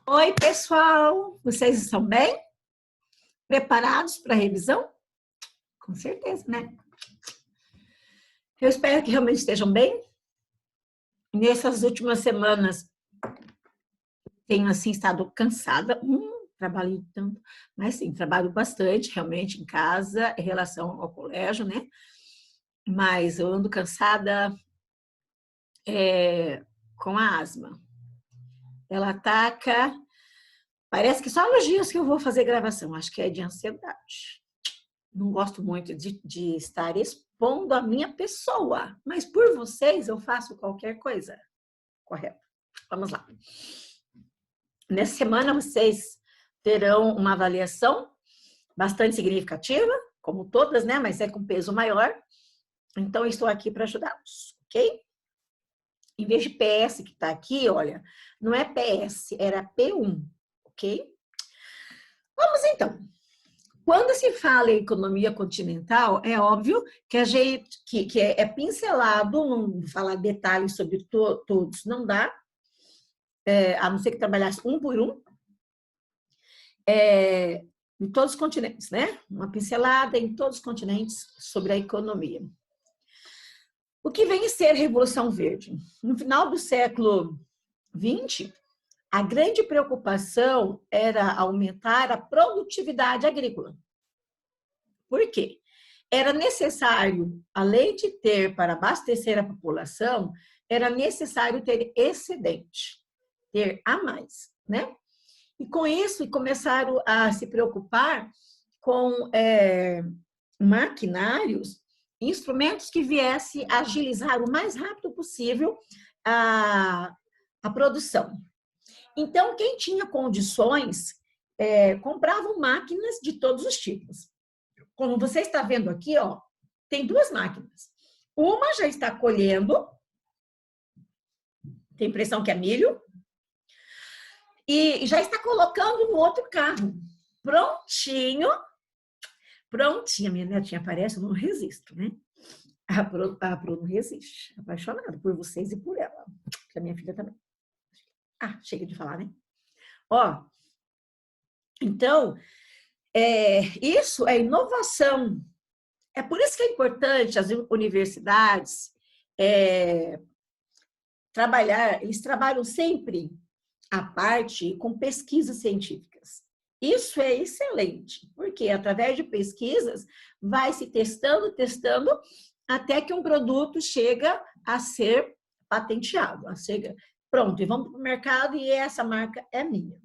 Oi, pessoal! Vocês estão bem? Preparados para a revisão? Com certeza, né? Eu espero que realmente estejam bem. Nessas últimas semanas, tenho, assim, estado cansada. Trabalho tanto, mas sim, trabalho bastante, realmente, em casa, em relação ao colégio, né? Mas eu ando cansada com a asma. Ela ataca. Parece que só nos dias que eu vou fazer gravação, acho que é de ansiedade. Não gosto muito de estar expondo a minha pessoa, mas por vocês eu faço qualquer coisa. Correto. Vamos lá. Nessa semana vocês terão uma avaliação bastante significativa, como todas, né? Mas é com peso maior. Então, estou aqui para ajudá-los, ok? Em vez de PS que está aqui, olha, não é PS, era P1, ok? Vamos então. Quando se fala em economia continental, é óbvio que a gente que é pincelado, não falar detalhes sobre todos, não dá, a não ser que trabalhasse um por um, em todos os continentes, né? Uma pincelada em todos os continentes sobre a economia. O que vem a ser a Revolução Verde? No final do século XX, a grande preocupação era aumentar a produtividade agrícola. Por quê? Era necessário, além de ter para abastecer a população, era necessário ter excedente, ter a mais, né? E com isso, começaram a se preocupar com maquinários, instrumentos que viessem agilizar o mais rápido possível a produção. Então, quem tinha condições, compravam máquinas de todos os tipos. Como você está vendo aqui, ó, tem duas máquinas. Uma já está colhendo, tem impressão que é milho, e já está colocando no outro carro. Prontinho. Prontinha, minha netinha aparece, eu não resisto, né? A Pro não resiste. Apaixonada por vocês e por ela. A minha filha também. Ah, chega de falar, né? Ó, então, isso é inovação. É por isso que é importante as universidades eles trabalham sempre à parte com pesquisas científicas. Isso é excelente, porque através de pesquisas vai se testando, até que um produto chega a ser patenteado, pronto, e vamos para o mercado e essa marca é minha.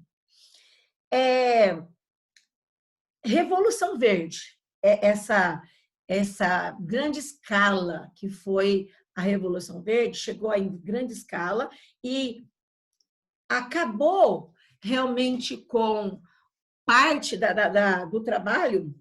Revolução Verde, essa grande escala que foi a Revolução Verde, chegou em grande escala e acabou realmente com parte do trabalho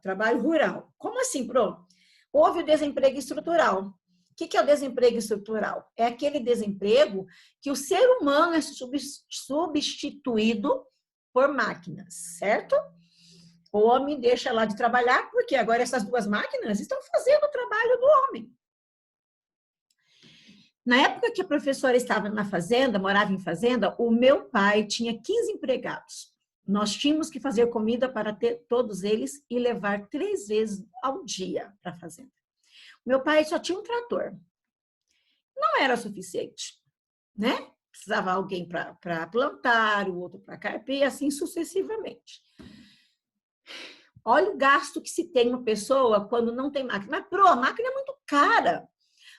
trabalho rural. Como assim, Pro? Houve o desemprego estrutural. O que é o desemprego estrutural? É aquele desemprego que o ser humano é substituído por máquinas, certo? O homem deixa lá de trabalhar, porque agora essas duas máquinas estão fazendo o trabalho do homem. Na época que a professora estava na fazenda, morava em fazenda, o meu pai tinha 15 empregados. Nós tínhamos que fazer comida para ter todos eles e levar 3 vezes ao dia para a fazenda. Meu pai só tinha um trator. Não era suficiente, né? Precisava alguém para plantar, o outro para carpir, e assim sucessivamente. Olha o gasto que se tem uma pessoa quando não tem máquina. Mas, a máquina é muito cara.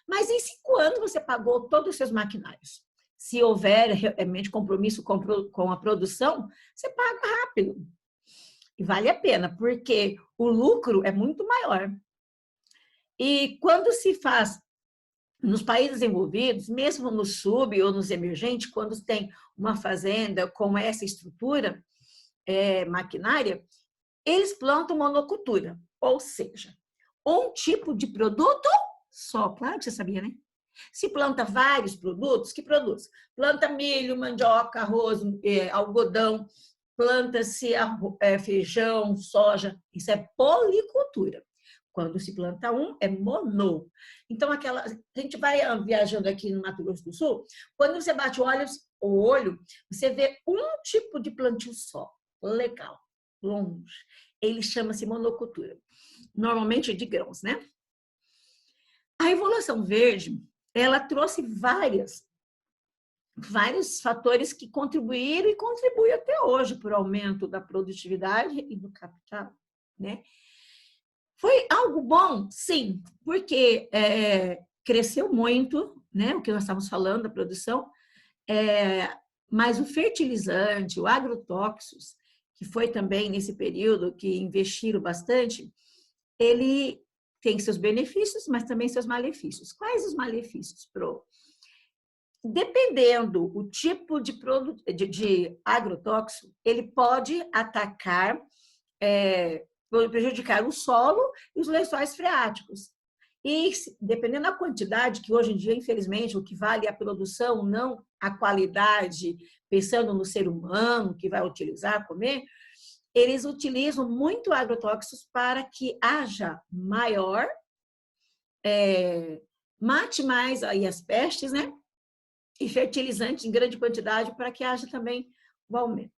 Mas em 5 anos você pagou todos os seus maquinários. Se houver realmente compromisso com a produção, você paga rápido. E vale a pena, porque o lucro é muito maior. E quando se faz nos países desenvolvidos, mesmo no sub ou nos emergentes, quando tem uma fazenda com essa estrutura maquinária, eles plantam monocultura, ou seja, um tipo de produto só. Claro que você sabia, né? Se planta vários produtos, que produz? Planta milho, mandioca, arroz, algodão, planta-se feijão, soja. Isso é policultura. Quando se planta um, é mono. Então, a gente vai viajando aqui no Mato Grosso do Sul, quando você bate o olho, você vê um tipo de plantio só. Legal, longe. Ele chama-se monocultura. Normalmente de grãos, né? A Revolução Verde, ela trouxe vários fatores que contribuíram e contribuem até hoje para o aumento da produtividade e do capital, né? Foi algo bom? Sim, porque cresceu muito, né? O que nós estamos falando da produção, mas o fertilizante, o agrotóxicos, que foi também nesse período que investiram bastante, ele tem seus benefícios, mas também seus malefícios. Quais os malefícios, Pro? Dependendo o tipo de agrotóxico, ele pode atacar, prejudicar o solo e os lençóis freáticos. E dependendo da quantidade, que hoje em dia, infelizmente, o que vale é a produção, não a qualidade, pensando no ser humano que vai utilizar, comer, eles utilizam muito agrotóxicos para que haja mate mais aí as pestes, né? E fertilizantes em grande quantidade para que haja também o aumento.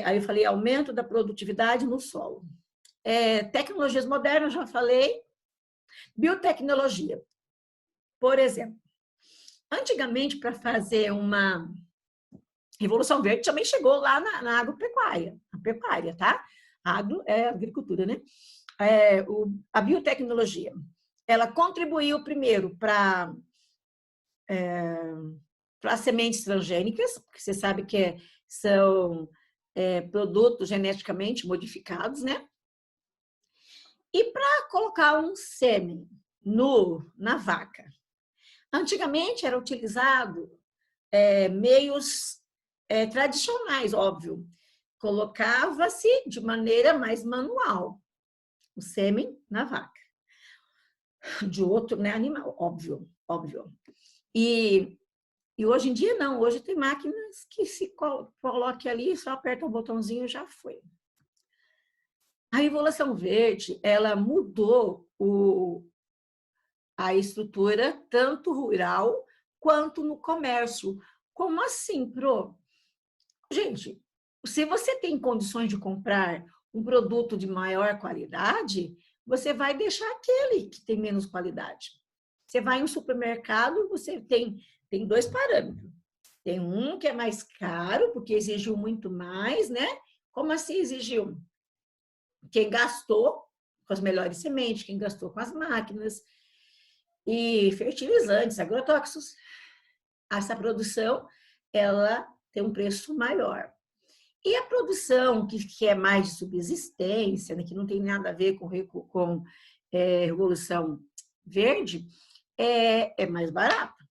Aí eu falei aumento da produtividade no solo. Tecnologias modernas, já falei. Biotecnologia. Por exemplo, antigamente, para fazer uma Revolução Verde, também chegou lá na agropecuária, a pecuária, tá? Agro é agricultura, né? A biotecnologia, ela contribuiu primeiro para sementes transgênicas, que você sabe que são produtos geneticamente modificados, né? E para colocar um sêmen na vaca. Antigamente era utilizado meios tradicionais, óbvio. Colocava-se de maneira mais manual o sêmen na vaca. De outro, né, animal, óbvio. E hoje em dia não, hoje tem máquinas que se coloque ali, só aperta o botãozinho e já foi. A Revolução Verde, ela mudou a estrutura tanto rural quanto no comércio. Como assim, Pro? Gente, se você tem condições de comprar um produto de maior qualidade, você vai deixar aquele que tem menos qualidade. Você vai em um supermercado, você tem dois parâmetros. Tem um que é mais caro, porque exigiu muito mais, né? Como assim exigiu? Quem gastou com as melhores sementes, quem gastou com as máquinas e fertilizantes, agrotóxicos, essa produção, ela tem um preço maior. E a produção que é mais de subsistência, né, que não tem nada a ver com Revolução Verde, é mais barata.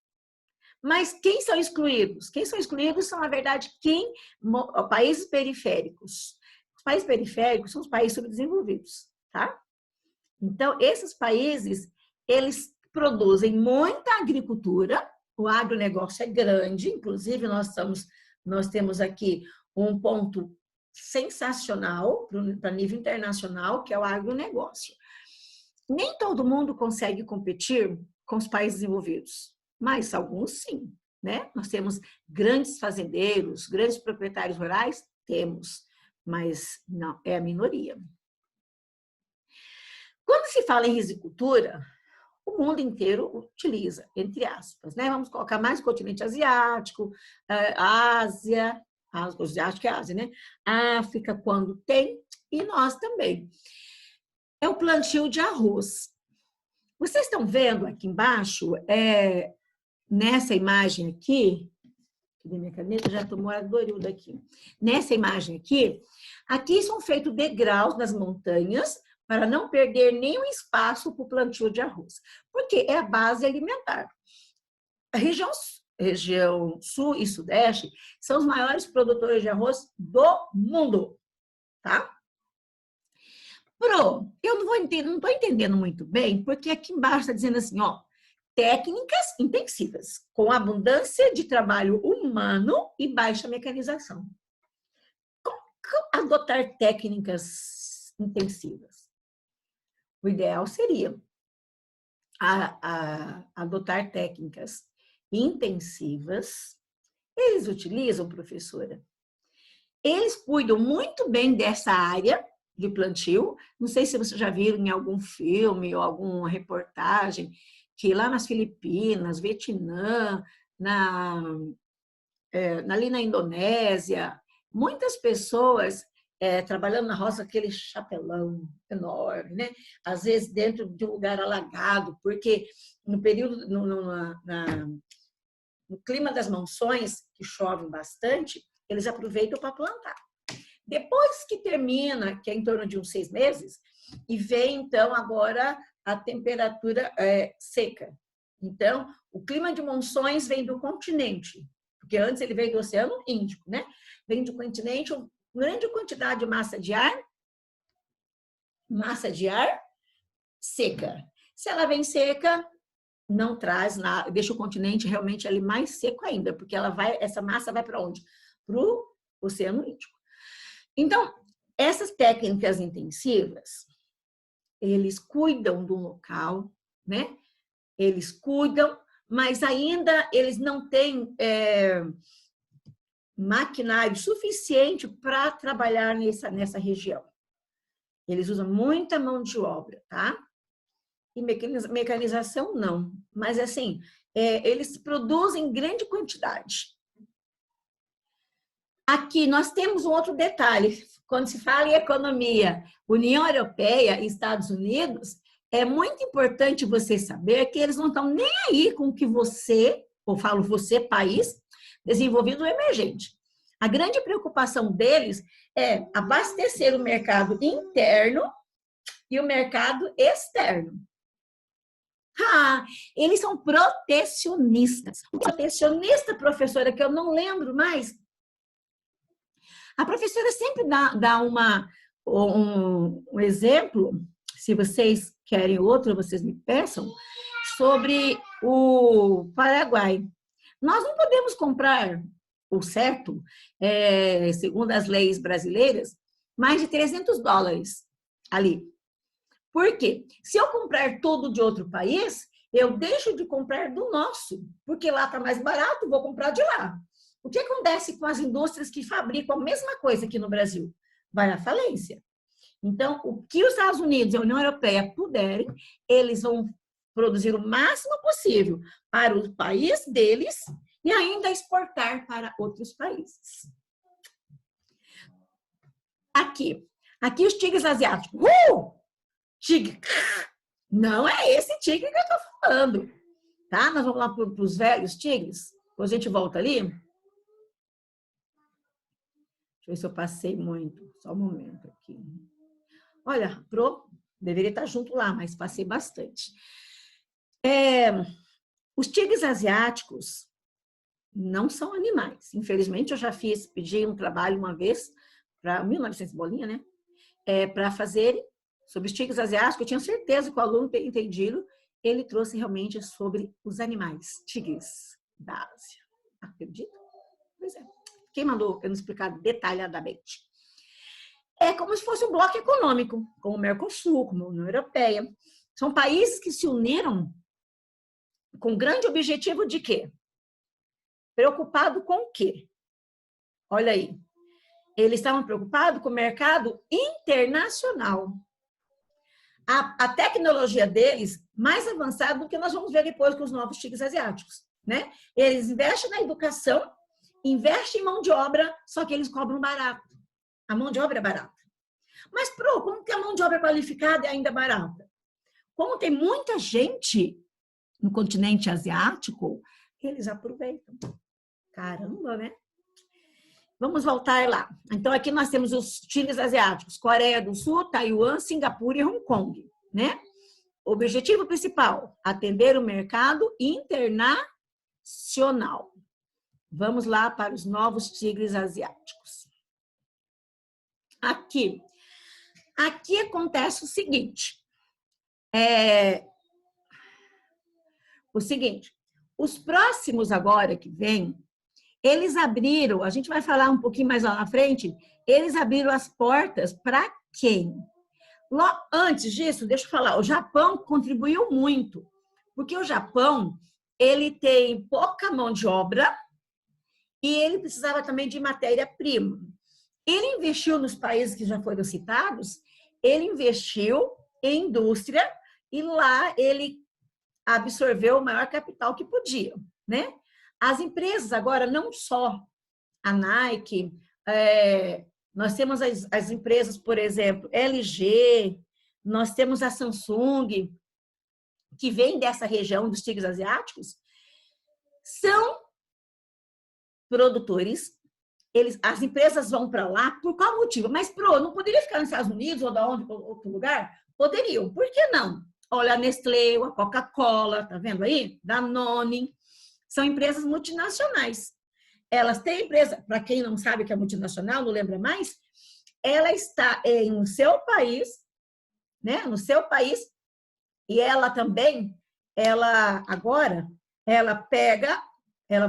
Mas quem são excluídos? Quem são excluídos são, na verdade, países periféricos. Os países periféricos são os países subdesenvolvidos, tá? Então, esses países, eles produzem muita agricultura, o agronegócio é grande, inclusive nós temos aqui um ponto sensacional para nível internacional, que é o agronegócio. Nem todo mundo consegue competir com os países desenvolvidos, mas alguns sim, né? Nós temos grandes fazendeiros, grandes proprietários rurais, temos, mas não, é a minoria. Quando se fala em risícultura, o mundo inteiro utiliza, entre aspas, né? Vamos colocar mais o continente asiático, Ásia, acho que é Ásia, né? África, quando tem, e nós também. É o plantio de arroz. Vocês estão vendo aqui embaixo, nessa imagem aqui, cadê minha caneta? Já tomou a doruda aqui. Nessa imagem aqui são feitos degraus nas montanhas para não perder nenhum espaço para o plantio de arroz, porque é a base alimentar. A região sul e sudeste são os maiores produtores de arroz do mundo, tá? Pro, eu não estou entendendo muito bem, porque aqui embaixo está dizendo assim, ó, técnicas intensivas, com abundância de trabalho humano e baixa mecanização. Como adotar técnicas intensivas? O ideal seria adotar técnicas intensivas. Eles utilizam, professora, eles cuidam muito bem dessa área de plantio. Não sei se você já viu em algum filme ou alguma reportagem que lá nas Filipinas, Vietnã, ali na Indonésia, muitas pessoas trabalhando na roça, aquele chapelão enorme, né? Às vezes dentro de um lugar alagado, porque no período, no clima das monções, que chovem bastante, eles aproveitam para plantar. Depois que termina, que é em torno de uns 6 meses, e vem então agora a temperatura seca. Então, o clima de monções vem do continente, porque antes ele veio do Oceano Índico, né? Vem do continente, uma grande quantidade de massa de ar seca. Se ela vem seca, não traz nada, deixa o continente realmente ali mais seco ainda, porque essa massa vai para onde? Para o Oceano Índico. Então, essas técnicas intensivas, eles cuidam do local, né? Eles cuidam, mas ainda eles não têm maquinário suficiente para trabalhar nessa região. Eles usam muita mão de obra, tá? E mecanização não. Mas, assim, eles produzem grande quantidade. Aqui nós temos um outro detalhe. Quando se fala em economia, União Europeia e Estados Unidos, é muito importante você saber que eles não estão nem aí com o que você, ou falo você, país, desenvolvido ou emergente. A grande preocupação deles é abastecer o mercado interno e o mercado externo. Eles são protecionistas. O protecionista, professora, que eu não lembro mais, a professora sempre dá um exemplo, se vocês querem outro, vocês me peçam, sobre o Paraguai. Nós não podemos comprar, o certo, segundo as leis brasileiras, mais de $300 ali. Por quê? Se eu comprar tudo de outro país, eu deixo de comprar do nosso, porque lá está mais barato, vou comprar de lá. O que acontece com as indústrias que fabricam a mesma coisa aqui no Brasil? Vai à falência. Então, o que os Estados Unidos e a União Europeia puderem, eles vão produzir o máximo possível para o país deles e ainda exportar para outros países. Aqui os tigres asiáticos. Tigre. Não é esse tigre que eu estou falando. Tá? Nós vamos lá para os velhos tigres. Depois a gente volta ali. Deixa eu ver se eu passei muito. Só um momento aqui. Olha, deveria estar junto lá, mas passei bastante. Os tigres asiáticos não são animais. Infelizmente, eu já pedi um trabalho uma vez, para 1900 bolinha, né? Para fazer sobre os tigres asiáticos. Eu tinha certeza que o aluno teria entendido. Ele trouxe realmente sobre os animais, tigres da Ásia. Acredita? Pois é. Quem mandou eu não explicar detalhadamente? É como se fosse um bloco econômico, como o Mercosul, como a União Europeia. São países que se uniram com o grande objetivo de quê? Preocupado com o quê? Olha aí. Eles estavam preocupados com o mercado internacional. A tecnologia deles mais avançada do que nós vamos ver depois com os novos tigres asiáticos, né? Eles investem na educação, investem em mão de obra, só que eles cobram barato. A mão de obra é barata. Mas, como que a mão de obra qualificada é ainda barata? Como tem muita gente no continente asiático, eles aproveitam. Caramba, né? Vamos voltar lá. Então, aqui nós temos os tigres asiáticos, Coreia do Sul, Taiwan, Singapura e Hong Kong, né? Objetivo principal, atender o mercado internacional. Vamos lá para os novos tigres asiáticos. Aqui acontece o seguinte. Os próximos agora que vêm, eles abriram, a gente vai falar um pouquinho mais lá na frente, eles abriram as portas para quem? Antes disso, deixa eu falar, o Japão contribuiu muito, porque o Japão, ele tem pouca mão de obra e ele precisava também de matéria-prima. Ele investiu nos países que já foram citados, ele investiu em indústria e lá ele absorveu o maior capital que podia, né? As empresas agora, não só a Nike, nós temos as empresas, por exemplo, LG, nós temos a Samsung, que vem dessa região dos tigres asiáticos, são produtores. As empresas vão para lá por qual motivo? Mas, não poderia ficar nos Estados Unidos ou outro lugar? Poderiam. Por que não? Olha, a Nestlé, a Coca-Cola, tá vendo aí? Danone, são empresas multinacionais. Elas têm empresa, para quem não sabe que é multinacional, não lembra mais, ela está no seu país, né? No seu país, e ela também, ela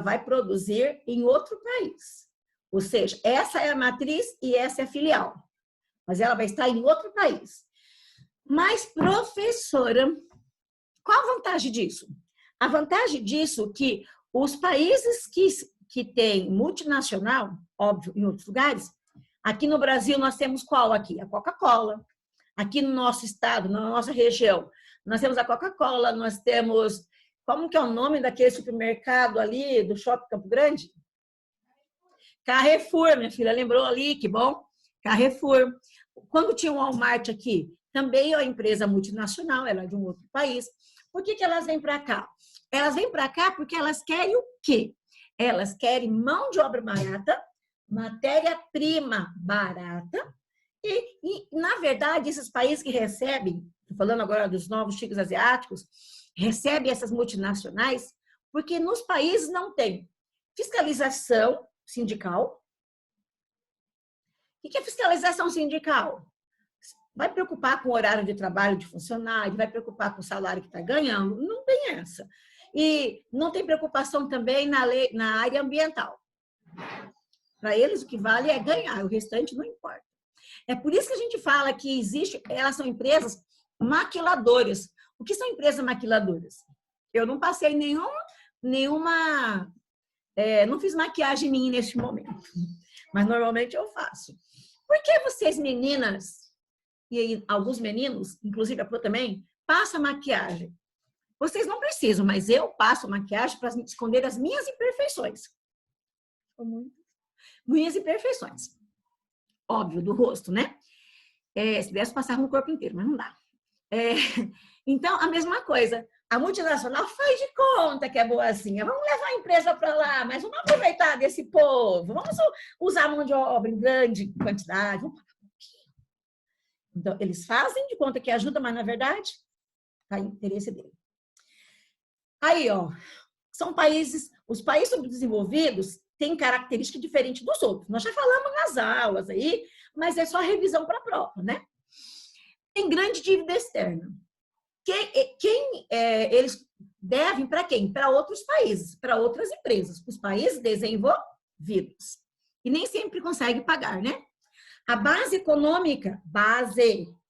vai produzir em outro país. Ou seja, essa é a matriz e essa é a filial. Mas ela vai estar em outro país. Mas, professora, qual a vantagem disso? A vantagem disso é que os países que têm multinacional, óbvio, em outros lugares, aqui no Brasil nós temos qual aqui? A Coca-Cola. Aqui no nosso estado, na nossa região, nós temos a Coca-Cola, nós temos... Como que é o nome daquele supermercado ali do Shopping Campo Grande? Carrefour, minha filha, lembrou ali, que bom. Carrefour. Quando tinha o Walmart aqui, também é uma empresa multinacional, ela é de um outro país. Por que elas vêm para cá? Elas vêm para cá porque elas querem o quê? Elas querem mão de obra barata, matéria-prima barata, e, na verdade, esses países que recebem, estou falando agora dos novos tigres asiáticos, recebem essas multinacionais porque nos países não tem fiscalização sindical. O que é fiscalização sindical? Vai preocupar com o horário de trabalho de funcionário, vai preocupar com o salário que está ganhando? Não tem essa. E não tem preocupação também na área ambiental. Para eles, o que vale é ganhar, o restante não importa. É por isso que a gente fala que elas são empresas maquiladoras. O que são empresas maquiladoras? Eu não passei não fiz maquiagem em mim neste momento, mas normalmente eu faço. Por que vocês, meninas, e alguns meninos, inclusive a Pro também, passam maquiagem? Vocês não precisam, mas eu passo maquiagem para esconder as minhas imperfeições. Minhas imperfeições. Óbvio, do rosto, né? Se pudesse passar no corpo inteiro, mas não dá. Então, a mesma coisa. A multinacional faz de conta que é boazinha. Vamos levar a empresa para lá, mas vamos aproveitar desse povo. Vamos usar a mão de obra em grande quantidade. Vamos pagar um pouquinho. Então, eles fazem de conta que ajuda, mas, na verdade, está em interesse dele. Aí, ó, os países subdesenvolvidos têm característica diferente dos outros. Nós já falamos nas aulas aí, mas é só revisão para a prova, né? Tem grande dívida externa. Eles devem para quem? Para outros países, para outras empresas, os países desenvolvidos. E nem sempre conseguem pagar, né? A base econômica,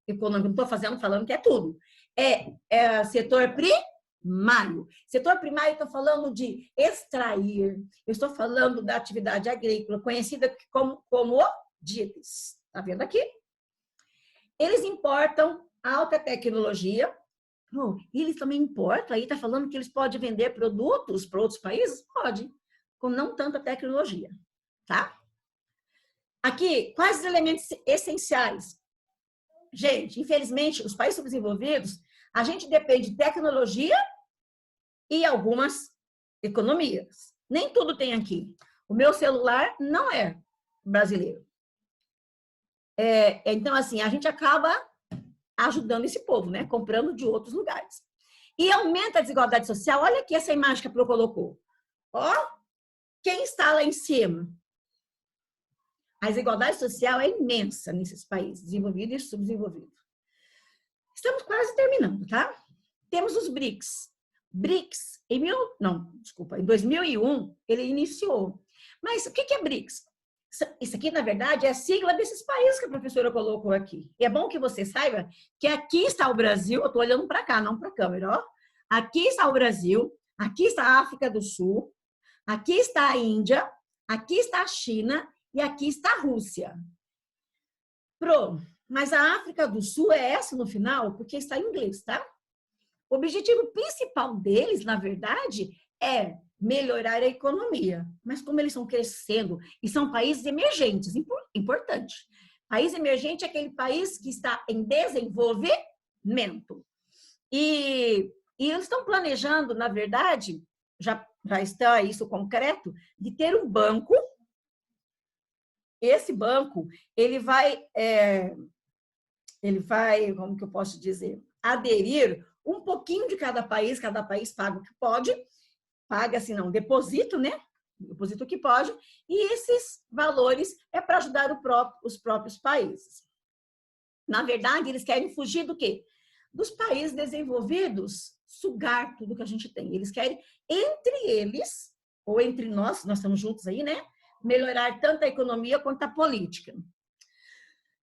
não estou falando que é tudo, é setor primário. Setor primário, estou falando de extrair, eu estou falando da atividade agrícola, conhecida como commodities. Está vendo aqui? Eles importam alta tecnologia. Eles também importam, aí está falando que eles podem vender produtos para outros países? Pode, com não tanta tecnologia, tá? Aqui, quais os elementos essenciais? Gente, infelizmente, os países subdesenvolvidos, a gente depende de tecnologia e algumas economias. Nem tudo tem aqui. O meu celular não é brasileiro. Então, assim, a gente acaba ajudando esse povo, né? Comprando de outros lugares. E aumenta a desigualdade social. Olha aqui essa imagem que a Pro colocou. Ó, quem está lá em cima? A desigualdade social é imensa nesses países, desenvolvido e subdesenvolvido. Estamos quase terminando, tá? Temos os BRICS. BRICS, em 2001, ele iniciou. Mas o que é BRICS? Isso aqui, na verdade, é a sigla desses países que a professora colocou aqui. E é bom que você saiba que aqui está o Brasil, eu estou olhando para cá, não para a câmera, ó. Aqui está o Brasil, aqui está a África do Sul, aqui está a Índia, aqui está a China e aqui está a Rússia. Mas a África do Sul é essa no final, porque está em inglês, tá? O objetivo principal deles, na verdade, é melhorar a economia. Mas como eles estão crescendo e são países emergentes, importante. País emergente é aquele país que está em desenvolvimento. E eles estão planejando, na verdade, já está isso concreto, de ter um banco. Esse banco, ele vai, como que eu posso dizer, aderir um pouquinho de cada país paga o que pode, paga assim, não, deposito, né? Deposito o que pode, e esses valores é para ajudar os próprios países. Na verdade, eles querem fugir do quê? Dos países desenvolvidos, sugar tudo que a gente tem. Eles querem, entre eles, ou entre nós estamos juntos aí, né? Melhorar tanto a economia quanto a política.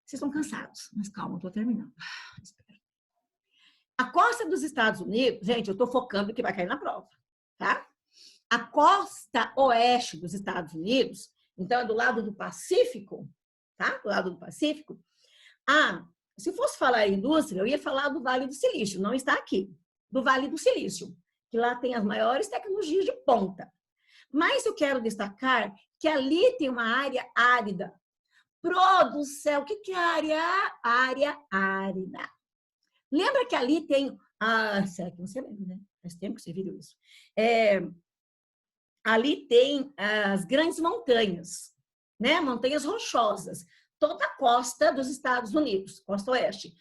Vocês estão cansados, mas calma, estou terminando. Espera. A costa dos Estados Unidos, gente, eu estou focando que vai cair na prova, tá? A costa oeste dos Estados Unidos, então é do lado do Pacífico, tá? Do lado do Pacífico. Se fosse falar em indústria, eu ia falar do Vale do Silício, não está aqui. Do Vale do Silício, que lá tem as maiores tecnologias de ponta. Mas eu quero destacar que ali tem uma área árida. Do céu, o que é área árida? Lembra que ali tem... será que você lembra, né? Faz tempo que você viu isso. Ali tem as grandes montanhas, né? Montanhas rochosas. Toda a costa dos Estados Unidos, costa oeste.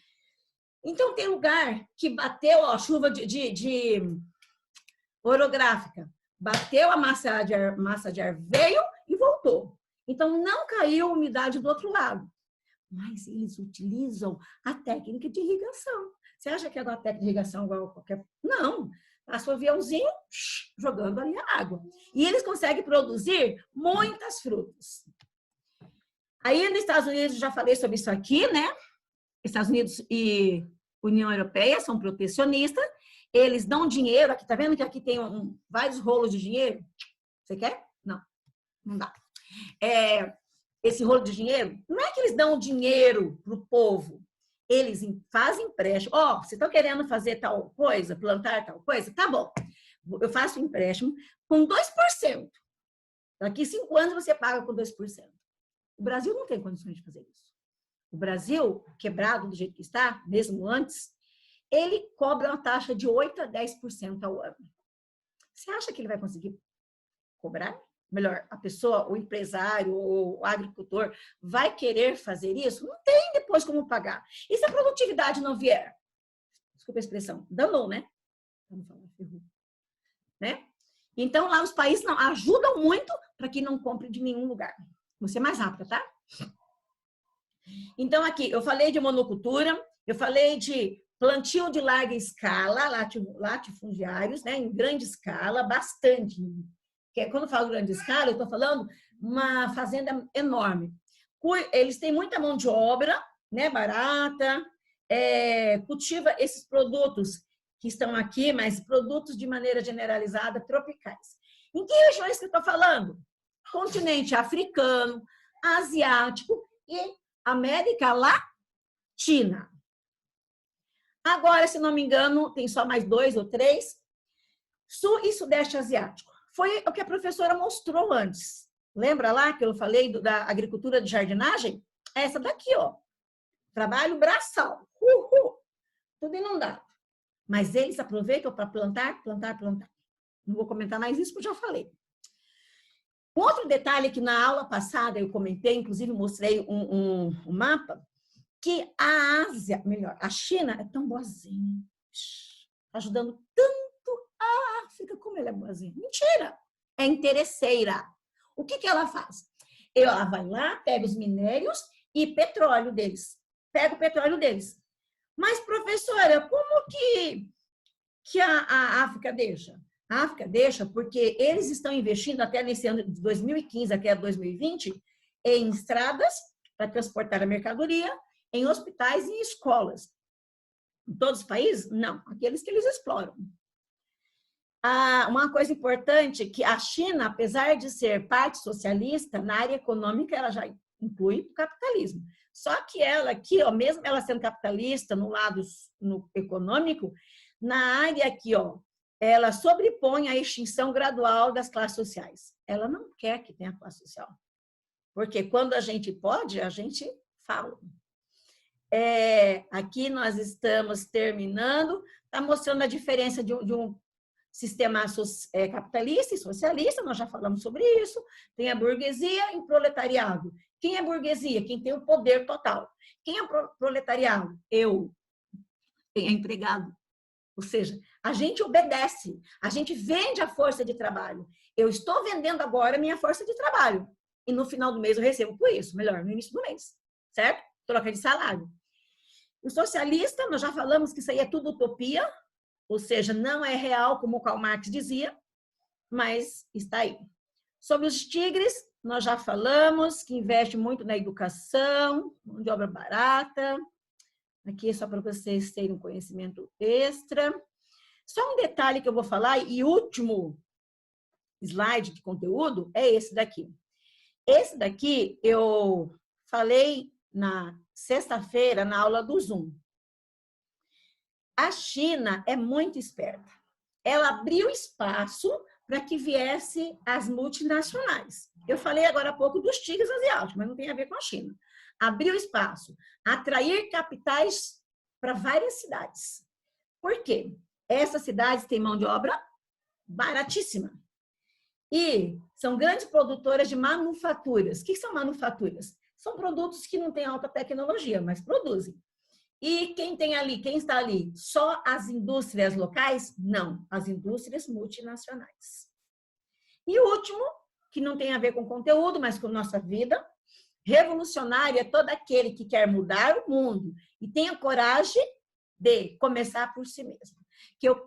Então, tem lugar que bateu a chuva de orográfica. Bateu a massa de ar, veio e voltou. Então, não caiu umidade do outro lado. Mas eles utilizam a técnica de irrigação. Você acha que é uma técnica de irrigação igual a qualquer... Não. Passa o aviãozinho jogando ali a água. E eles conseguem produzir muitas frutas. Aí, nos Estados Unidos, já falei sobre isso aqui, né? Estados Unidos e União Europeia são protecionistas. Eles dão dinheiro. Aqui, tá vendo que aqui tem vários rolos de dinheiro? Você quer? Não, não dá. Esse rolo de dinheiro, não é que eles dão dinheiro para o povo. Eles fazem empréstimo. Vocês estão querendo fazer tal coisa, plantar tal coisa? Tá bom. Eu faço empréstimo com 2%. Daqui 5 anos você paga com 2%. O Brasil não tem condições de fazer isso. O Brasil, quebrado do jeito que está, mesmo antes, ele cobra uma taxa de 8% a 10% ao ano. Você acha que ele vai conseguir cobrar? Melhor, a pessoa, o empresário, o agricultor, vai querer fazer isso? Não tem depois como pagar. E se a produtividade não vier? Desculpa a expressão, danou, né? Vamos falar, ferrou. Né? Então, lá os países não ajudam muito para que não compre de nenhum lugar. Vou ser mais rápida, tá? Então, aqui, eu falei de monocultura, eu falei de plantio de larga escala, latifundiários, né? Em grande escala, bastante. Quando eu falo grande escala, eu estou falando uma fazenda enorme. Eles têm muita mão de obra, né, barata, cultiva esses produtos que estão aqui, mas produtos de maneira generalizada, tropicais. Em que regiões que eu estou falando? Continente africano, asiático e América Latina. Agora, se não me engano, tem só mais 2 ou 3, Sul e Sudeste Asiático. Foi o que a professora mostrou antes. Lembra lá que eu falei da agricultura de jardinagem? Essa daqui, ó. Trabalho braçal. Tudo inundado. Mas eles aproveitam para plantar. Não vou comentar mais isso, porque eu já falei. Um outro detalhe que na aula passada eu comentei, inclusive mostrei um mapa, que a Ásia, melhor, a China é tão boazinha. Está ajudando tanto a África como ela é boazinha. Mentira! É interesseira. O que ela faz? Ela vai lá, pega os minérios e petróleo deles. Pega o petróleo deles. Mas, professora, como que a África deixa? A África deixa porque eles estão investindo até nesse ano de 2015 até 2020, em estradas para transportar a mercadoria, em hospitais e em escolas. Em todos os países? Não, aqueles que eles exploram. Uma coisa importante que a China, apesar de ser parte socialista, na área econômica ela já inclui o capitalismo. Só que ela aqui, ó, mesmo ela sendo capitalista no lado econômico, na área aqui, ó, ela sobrepõe a extinção gradual das classes sociais. Ela não quer que tenha classe social. Porque quando a gente pode, a gente fala. Aqui nós estamos terminando, está mostrando a diferença de um sistema capitalista e socialista, nós já falamos sobre isso. Tem a burguesia e o proletariado. Quem é burguesia? Quem tem o poder total. Quem é proletariado? Eu. Quem é empregado? Ou seja, a gente obedece, a gente vende a força de trabalho. Eu estou vendendo agora a minha força de trabalho. E no final do mês eu recebo por isso, melhor, no início do mês. Certo? Troca de salário. O socialista, nós já falamos que isso aí é tudo utopia, ou seja, não é real, como o Karl Marx dizia, mas está aí. Sobre os tigres, nós já falamos que investe muito na educação, mão de obra barata. Aqui é só para vocês terem um conhecimento extra. Só um detalhe que eu vou falar, e último slide de conteúdo, é esse daqui. Esse daqui eu falei na sexta-feira, na aula do Zoom. A China é muito esperta. Ela abriu espaço para que viesse as multinacionais. Eu falei agora há pouco dos tigres asiáticos, mas não tem a ver com a China. Abriu espaço, atrair capitais para várias cidades. Por quê? Essas cidades têm mão de obra baratíssima. E são grandes produtoras de manufaturas. O que são manufaturas? São produtos que não têm alta tecnologia, mas produzem. E quem tem ali, quem está ali? Só as indústrias locais? Não, as indústrias multinacionais. E o último, que não tem a ver com conteúdo, mas com nossa vida, revolucionário é todo aquele que quer mudar o mundo e tem a coragem de começar por si mesmo.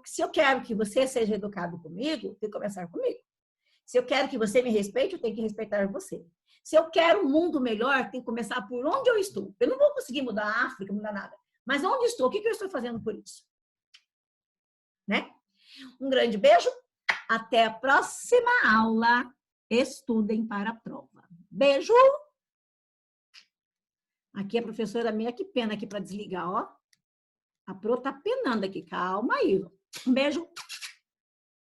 Se eu quero que você seja educado comigo, tem que começar comigo. Se eu quero que você me respeite, eu tenho que respeitar você. Se eu quero um mundo melhor, tem que começar por onde eu estou. Eu não vou conseguir mudar a África, mudar nada. Mas onde estou? O que eu estou fazendo por isso? Né? Um grande beijo. Até a próxima aula. Estudem para a prova. Beijo. Aqui a professora Meia, que pena aqui para desligar, ó. A Pro tá penando aqui. Calma aí. Um beijo.